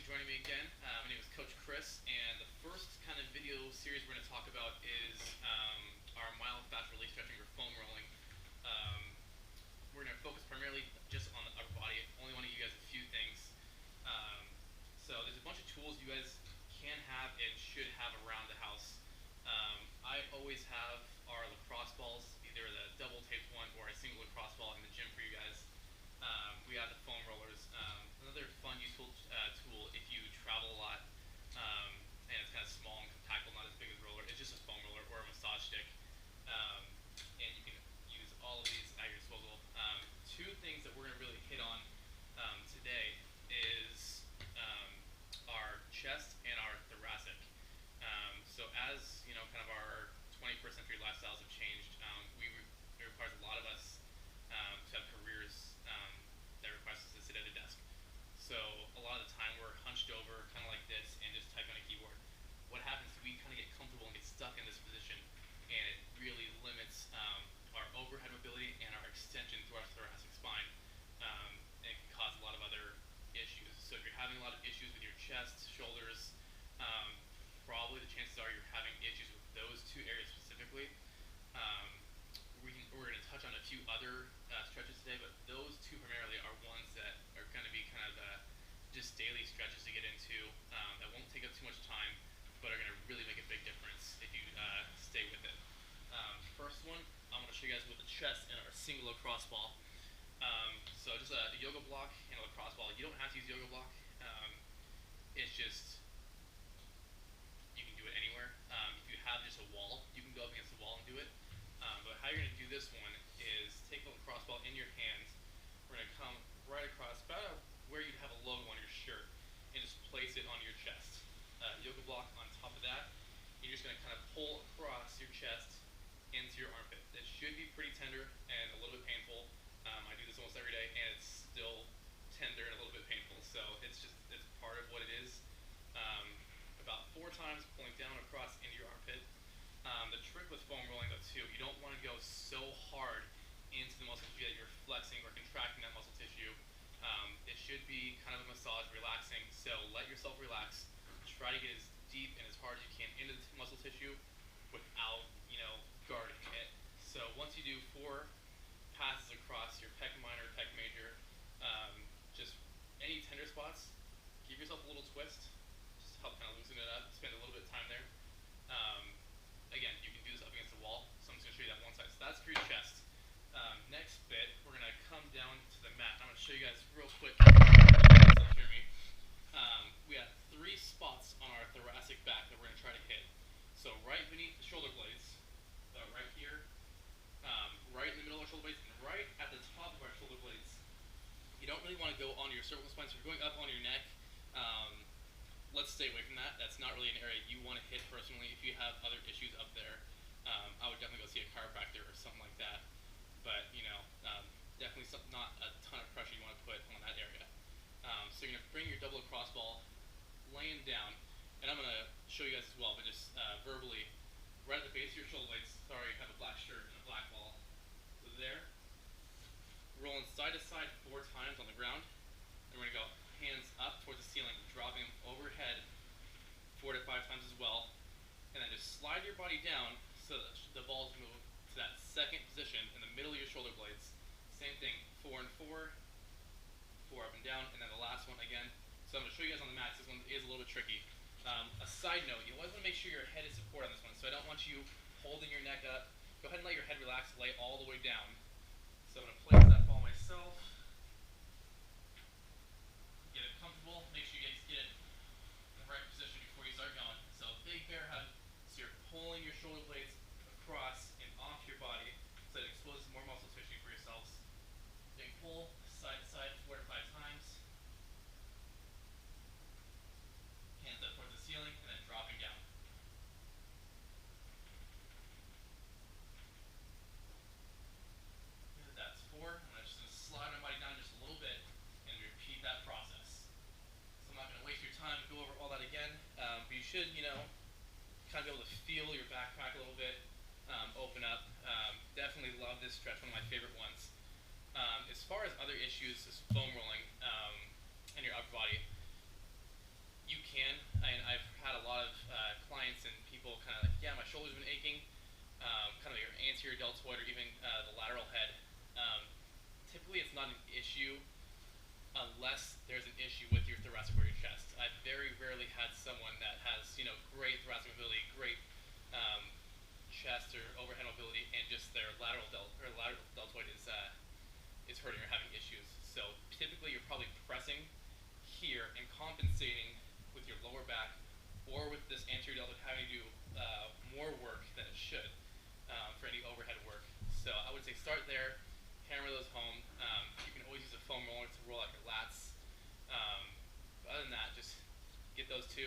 joining me again. My name is Coach Chris, and the first kind of video series we're going to talk about is our myofascial release stretching or foam rolling. We're going to focus primarily just on the upper body. I only want to give you guys a few things. So there's a bunch of tools you guys can have and should have around the house. I always have our lacrosse balls, either the double taped one or a single lacrosse ball in the gym for you guys. We have the foam rollers. Another fun, useful tool if you travel a lot and it's kind of small and compactable, not as big as a roller. It's just a foam roller or a massage stick. And you can use all of these at your disposal. Two things that we're going to really hit on today is our chest and our thoracic. So as you know, kind of our 21st century lifestyles have changed, it requires a lot of us to have careers that requires us to sit at a desk. So a lot of the time we're hunched over, kind of like this, and just type on a keyboard. What happens is we kind of get comfortable and get stuck in this position, and it really limits our overhead mobility and our extension through our thoracic spine, and it can cause a lot of other issues. So if you're having a lot of issues with your chest, shoulders, probably the chances are you're having issues with those two areas specifically. We're going to touch on a few other stretches today, but those two primarily are ones that are going to be kind of just daily stretches to get into that won't take up too much time, but are going to really make a big difference if you stay with it. First one, I'm going to show you guys with the chest and our single lacrosse ball. So just a yoga block and a lacrosse ball. You don't have to use yoga block. It's just, you can do it anywhere. If you have just a wall, you can go up against the wall and do it. But how you're going to do this one is take the lacrosse ball in your hands. We're going to come right across about where you'd have a logo on your shirt and just place it on your chest. Yoga block on top of that. You're just going to kind of pull across your chest into your armpit. It should be pretty tender and a little bit painful. I do this almost every day and it's still tender and a little bit painful. So it's part of what it is. About 4 times pulling down across into your armpit. The trick with foam rolling though too, you don't want to go so hard into the muscle tissue that you're flexing or contracting that muscle tissue. It should be kind of a massage, relaxing. So let yourself relax. Try to get as deep and as hard as you can into the muscle tissue without, guarding it. So once you do 4 passes across your pec minor, pec major, just any tender spots, give yourself a little twist. Just help kind of loosen it up. Spend a little bit of time there. Again, you can do this up against the wall. So I'm just going to show you that one side. So that's for your chest. Next bit, we're going to come down to the mat. I'm going to show you guys real quick. Hear me. We have 3 spots on our thoracic back that we're going to try to hit. So right beneath the shoulder blades, right here, right in the middle of our shoulder blades, and right at the top of our shoulder blades. You don't really want to go onto your cervical spine. So if you're going up on your neck, let's stay away from that. That's not really an area you want to hit personally. If you have other issues up there, I would definitely go see a chiropractor or something like that. But, definitely not a ton of pressure you want to put on that area. So you're going to bring your double lacrosse ball laying down, and I'm going to show you guys as well, but just verbally, right at the base of your shoulder blades. Sorry, you have a black shirt and a black ball. So there. Rolling side to side 4 times on the ground. And we're going to go hands up towards the ceiling, dropping them overhead 4 to 5 times as well. And then just slide your body down so that the balls move to that second position in the middle of your shoulder blades. Same thing, 4 and 4, 4 up and down, and then the last one again. So I'm going to show you guys on the mat. This one is a little bit tricky. A side note, you always want to make sure your head is supported on this one. So I don't want you holding your neck up. Go ahead and let your head relax, lay all the way down. So I'm going to place that ball myself. Get it comfortable. Make sure you guys get it in the right position before you start going. So big bear hug. So you're pulling your shoulder blades across and off your body so it exposes more muscle tissue for yourselves. Big pull, side to side, 4 to 5 times. Hands up towards the ceiling and then dropping down. That's 4. I'm just going to slide my body down just a little bit and repeat that process. So I'm not going to waste your time and go over all that again, but you should, kind of be able to feel your back crack a little bit, open up. Definitely love this stretch, one of my favorite ones. As far as other issues, is foam rolling and your upper body. issue unless there's an issue with your thoracic or your chest. I've very rarely had someone that has, great thoracic mobility, great um, chest or overhead mobility, and just their lateral deltoid is hurting or having issues. So typically, you're probably pressing here and compensating with your lower back, or with this anterior deltoid having to do more work than it should for any overhead work. So I would say start there, hammer those home. You can always use a foam roller to roll out your lats. But other than that, just get those two,